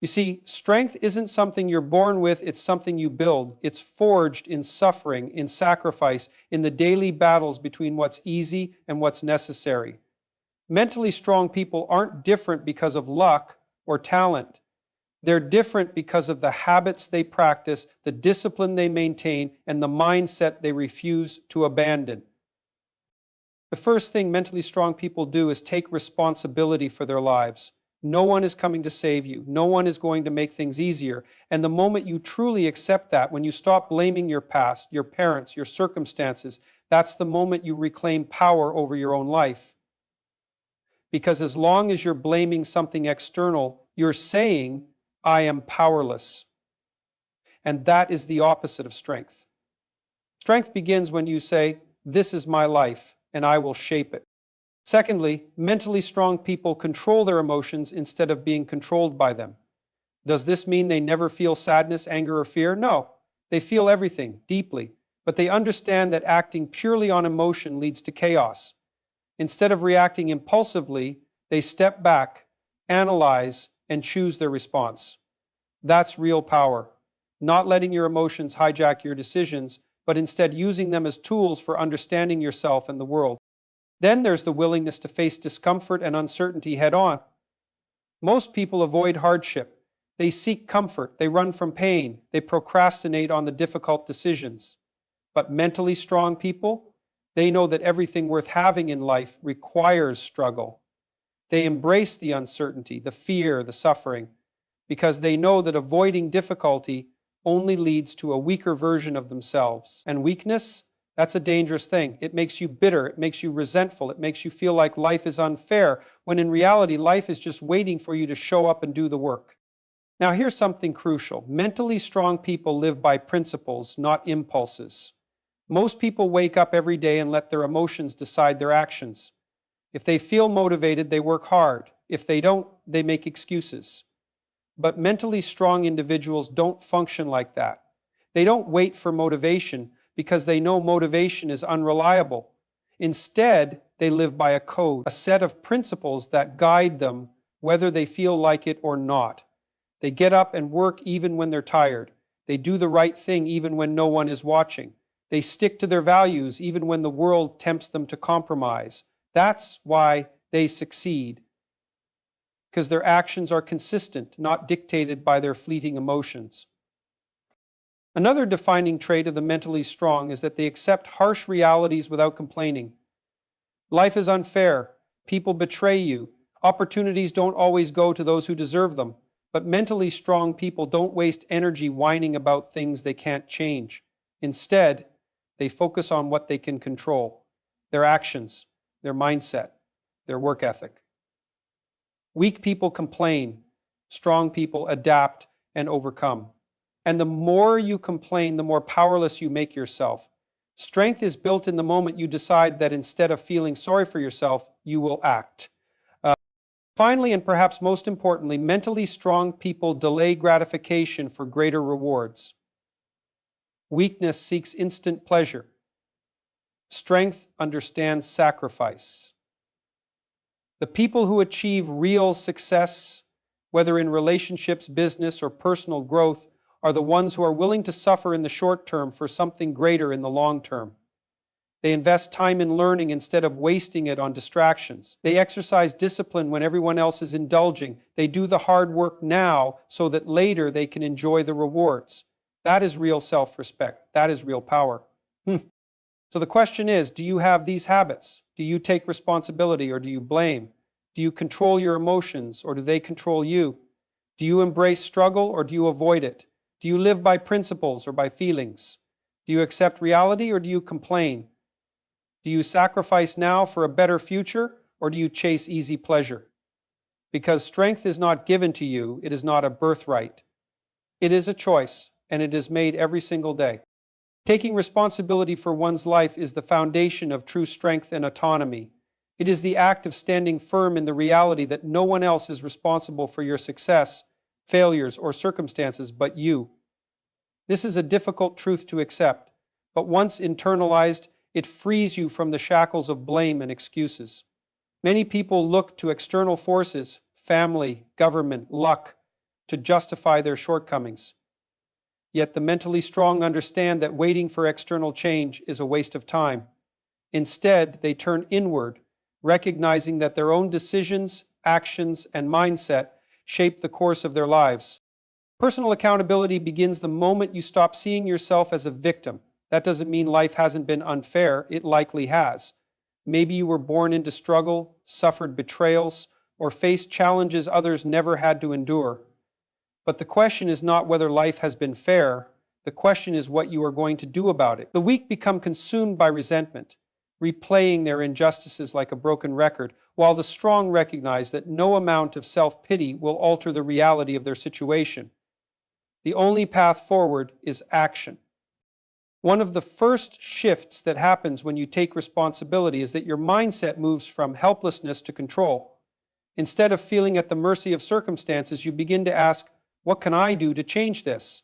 You see, strength isn't something you're born with, it's something you build. It's forged in suffering, in sacrifice, in the daily battles between what's easy and what's necessary. Mentally strong people aren't different because of luck or talent. They're different because of the habits they practice, the discipline they maintain, and the mindset they refuse to abandon. The first thing mentally strong people do is take responsibility for their lives. No one is coming to save you. No one is going to make things easier. And the moment you truly accept that, when you stop blaming your past, your parents, your circumstances, that's the moment you reclaim power over your own life. Because as long as you're blaming something external, you're saying, I am powerless. And that is the opposite of strength. Strength begins when you say, this is my life, and I will shape it. Secondly, mentally strong people control their emotions instead of being controlled by them. Does this mean they never feel sadness, anger, or fear? No. They feel everything, deeply, but they understand that acting purely on emotion leads to chaos. Instead of reacting impulsively, they step back, analyze, and choose their response. That's real power. Not letting your emotions hijack your decisions, but instead using them as tools for understanding yourself and the world. Then there's the willingness to face discomfort and uncertainty head-on. Most people avoid hardship. They seek comfort, they run from pain, they procrastinate on the difficult decisions. But mentally strong people, they know that everything worth having in life requires struggle. They embrace the uncertainty, the fear, the suffering, because they know that avoiding difficulty only leads to a weaker version of themselves. And weakness, that's a dangerous thing. It makes you bitter, it makes you resentful, it makes you feel like life is unfair, when in reality, life is just waiting for you to show up and do the work. Now here's something crucial. Mentally strong people live by principles, not impulses. Most people wake up every day and let their emotions decide their actions. If they feel motivated, they work hard. If they don't, they make excuses. But mentally strong individuals don't function like that. They don't wait for motivation because they know motivation is unreliable. Instead, they live by a code, a set of principles that guide them whether they feel like it or not. They get up and work even when they're tired. They do the right thing even when no one is watching. They stick to their values even when the world tempts them to compromise. That's why they succeed. Because their actions are consistent, not dictated by their fleeting emotions. Another defining trait of the mentally strong is that they accept harsh realities without complaining. Life is unfair. People betray you. Opportunities don't always go to those who deserve them. But mentally strong people don't waste energy whining about things they can't change. Instead, they focus on what they can control: their actions, their mindset, their work ethic. Weak people complain. Strong people adapt and overcome. And the more you complain, the more powerless you make yourself. Strength is built in the moment you decide that instead of feeling sorry for yourself, you will act. Finally, and perhaps most importantly, mentally strong people delay gratification for greater rewards. Weakness seeks instant pleasure. Strength understands sacrifice. The people who achieve real success, whether in relationships, business, or personal growth, are the ones who are willing to suffer in the short term for something greater in the long term. They invest time in learning instead of wasting it on distractions. They exercise discipline when everyone else is indulging. They do the hard work now so that later they can enjoy the rewards. That is real self-respect. That is real power. So the question is, do you have these habits? Do you take responsibility or do you blame? Do you control your emotions or do they control you? Do you embrace struggle or do you avoid it? Do you live by principles or by feelings? Do you accept reality or do you complain? Do you sacrifice now for a better future or do you chase easy pleasure? Because strength is not given to you, it is not a birthright. It is a choice, and it is made every single day. Taking responsibility for one's life is the foundation of true strength and autonomy. It is the act of standing firm in the reality that no one else is responsible for your success, failures, or circumstances but you. This is a difficult truth to accept, but once internalized, it frees you from the shackles of blame and excuses. Many people look to external forces, family, government, luck, to justify their shortcomings. Yet the mentally strong understand that waiting for external change is a waste of time. Instead, they turn inward, recognizing that their own decisions, actions, and mindset shape the course of their lives. Personal accountability begins the moment you stop seeing yourself as a victim. That doesn't mean life hasn't been unfair, it likely has. Maybe you were born into struggle, suffered betrayals, or faced challenges others never had to endure. But the question is not whether life has been fair, the question is what you are going to do about it. The weak become consumed by resentment, replaying their injustices like a broken record, while the strong recognize that no amount of self-pity will alter the reality of their situation. The only path forward is action. One of the first shifts that happens when you take responsibility is that your mindset moves from helplessness to control. Instead of feeling at the mercy of circumstances, you begin to ask, what can I do to change this?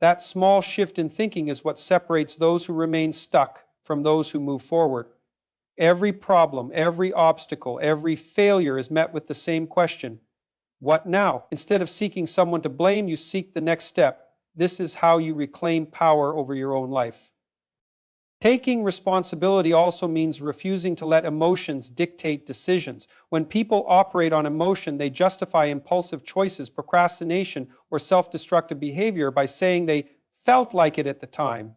That small shift in thinking is what separates those who remain stuck from those who move forward. Every problem, every obstacle, every failure is met with the same question. What now? Instead of seeking someone to blame, you seek the next step. This is how you reclaim power over your own life. Taking responsibility also means refusing to let emotions dictate decisions. When people operate on emotion, they justify impulsive choices, procrastination, or self-destructive behavior by saying they felt like it at the time.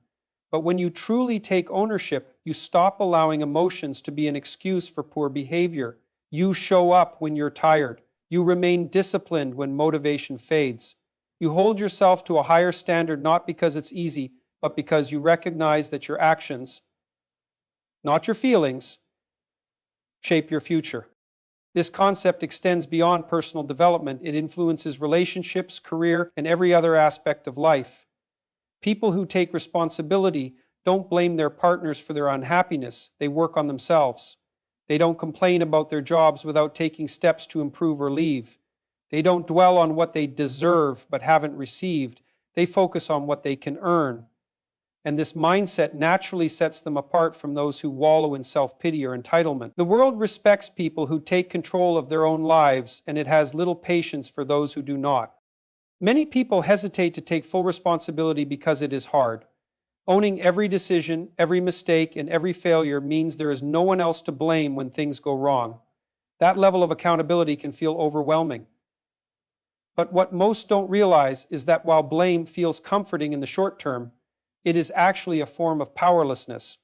But when you truly take ownership, you stop allowing emotions to be an excuse for poor behavior. You show up when you're tired. You remain disciplined when motivation fades. You hold yourself to a higher standard not because it's easy, but because you recognize that your actions, not your feelings, shape your future. This concept extends beyond personal development. It influences relationships, career, and every other aspect of life. People who take responsibility don't blame their partners for their unhappiness. They work on themselves. They don't complain about their jobs without taking steps to improve or leave. They don't dwell on what they deserve but haven't received. They focus on what they can earn. And this mindset naturally sets them apart from those who wallow in self-pity or entitlement. The world respects people who take control of their own lives, and it has little patience for those who do not. Many people hesitate to take full responsibility because it is hard. Owning every decision, every mistake, and every failure means there is no one else to blame when things go wrong. That level of accountability can feel overwhelming. But what most don't realize is that while blame feels comforting in the short term, it is actually a form of powerlessness.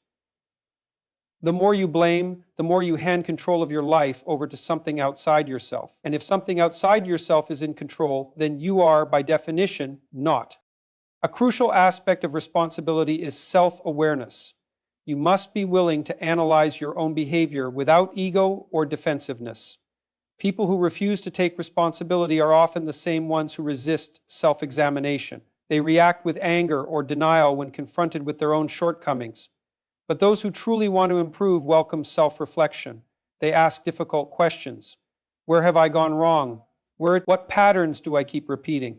The more you blame, the more you hand control of your life over to something outside yourself. And if something outside yourself is in control, then you are, by definition, not. A crucial aspect of responsibility is self-awareness. You must be willing to analyze your own behavior without ego or defensiveness. People who refuse to take responsibility are often the same ones who resist self-examination. They react with anger or denial when confronted with their own shortcomings. But those who truly want to improve welcome self-reflection. They ask difficult questions. Where have I gone wrong? What patterns do I keep repeating?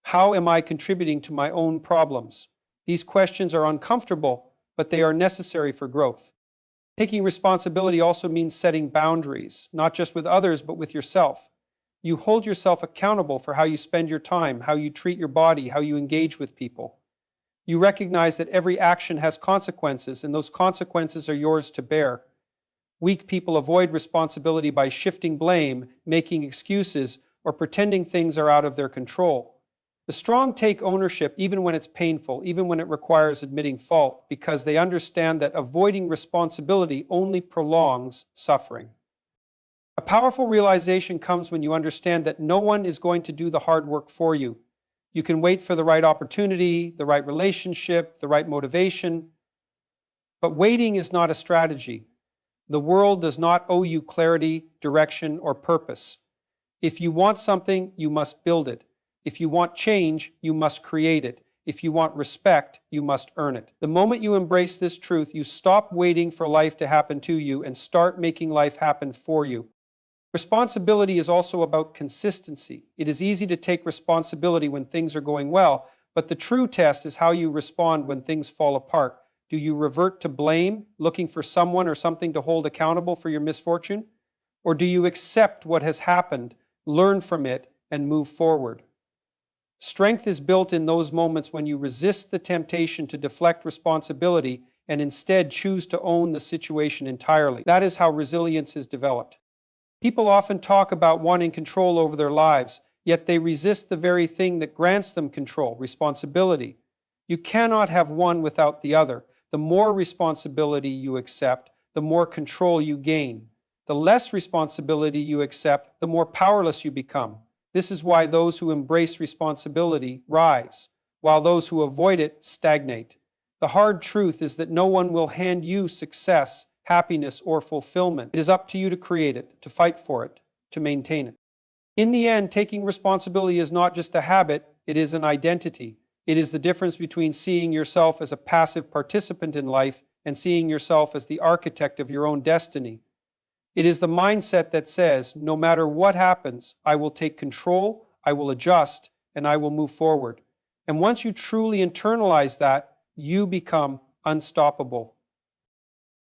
How am I contributing to my own problems? These questions are uncomfortable, but they are necessary for growth. Taking responsibility also means setting boundaries, not just with others, but with yourself. You hold yourself accountable for how you spend your time, how you treat your body, how you engage with people. You recognize that every action has consequences, and those consequences are yours to bear. Weak people avoid responsibility by shifting blame, making excuses, or pretending things are out of their control. The strong take ownership even when it's painful, even when it requires admitting fault, because they understand that avoiding responsibility only prolongs suffering. A powerful realization comes when you understand that no one is going to do the hard work for you. You can wait for the right opportunity, the right relationship, the right motivation. But waiting is not a strategy. The world does not owe you clarity, direction, or purpose. If you want something, you must build it. If you want change, you must create it. If you want respect, you must earn it. The moment you embrace this truth, you stop waiting for life to happen to you and start making life happen for you. Responsibility is also about consistency. It is easy to take responsibility when things are going well, but the true test is how you respond when things fall apart. Do you revert to blame, looking for someone or something to hold accountable for your misfortune? Or do you accept what has happened, learn from it, and move forward. Strength is built in those moments when you resist the temptation to deflect responsibility and instead choose to own the situation entirely. That is how resilience is developed. People often talk about wanting control over their lives, yet they resist the very thing that grants them control, responsibility. You cannot have one without the other. The more responsibility you accept, the more control you gain. The less responsibility you accept, the more powerless you become. This is why those who embrace responsibility rise, while those who avoid it stagnate. The hard truth is that no one will hand you success, happiness, or fulfillment. It is up to you to create it, to fight for it, to maintain it. In the end, taking responsibility is not just a habit, it is an identity. It is the difference between seeing yourself as a passive participant in life and seeing yourself as the architect of your own destiny. It is the mindset that says, no matter what happens, I will take control, I will adjust, and I will move forward. And once you truly internalize that, you become unstoppable.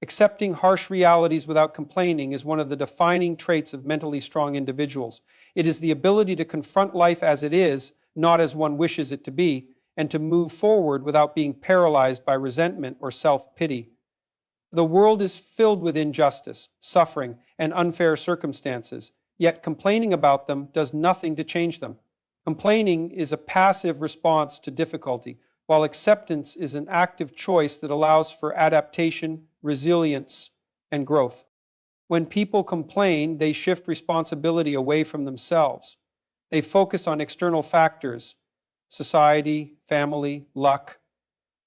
Accepting harsh realities without complaining is one of the defining traits of mentally strong individuals. It is the ability to confront life as it is, not as one wishes it to be, and to move forward without being paralyzed by resentment or self-pity. The world is filled with injustice, suffering, and unfair circumstances, yet complaining about them does nothing to change them. Complaining is a passive response to difficulty, while acceptance is an active choice that allows for adaptation, resilience, and growth. When people complain, they shift responsibility away from themselves. They focus on external factors, society, family, luck,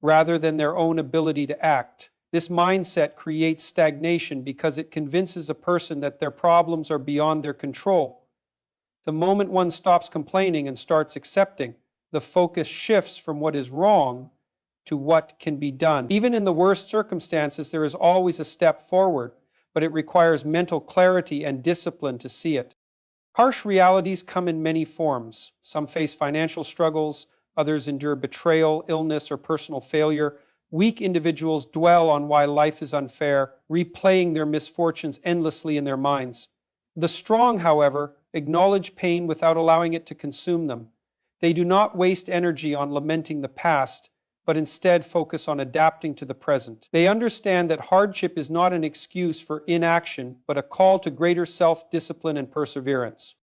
rather than their own ability to act. This mindset creates stagnation because it convinces a person that their problems are beyond their control. The moment one stops complaining and starts accepting, the focus shifts from what is wrong to what can be done. Even in the worst circumstances, there is always a step forward, but it requires mental clarity and discipline to see it. Harsh realities come in many forms. Some face financial struggles, others endure betrayal, illness, or personal failure. Weak individuals dwell on why life is unfair, replaying their misfortunes endlessly in their minds. The strong, however, acknowledge pain without allowing it to consume them. They do not waste energy on lamenting the past, but instead focus on adapting to the present. They understand that hardship is not an excuse for inaction, but a call to greater self-discipline and perseverance.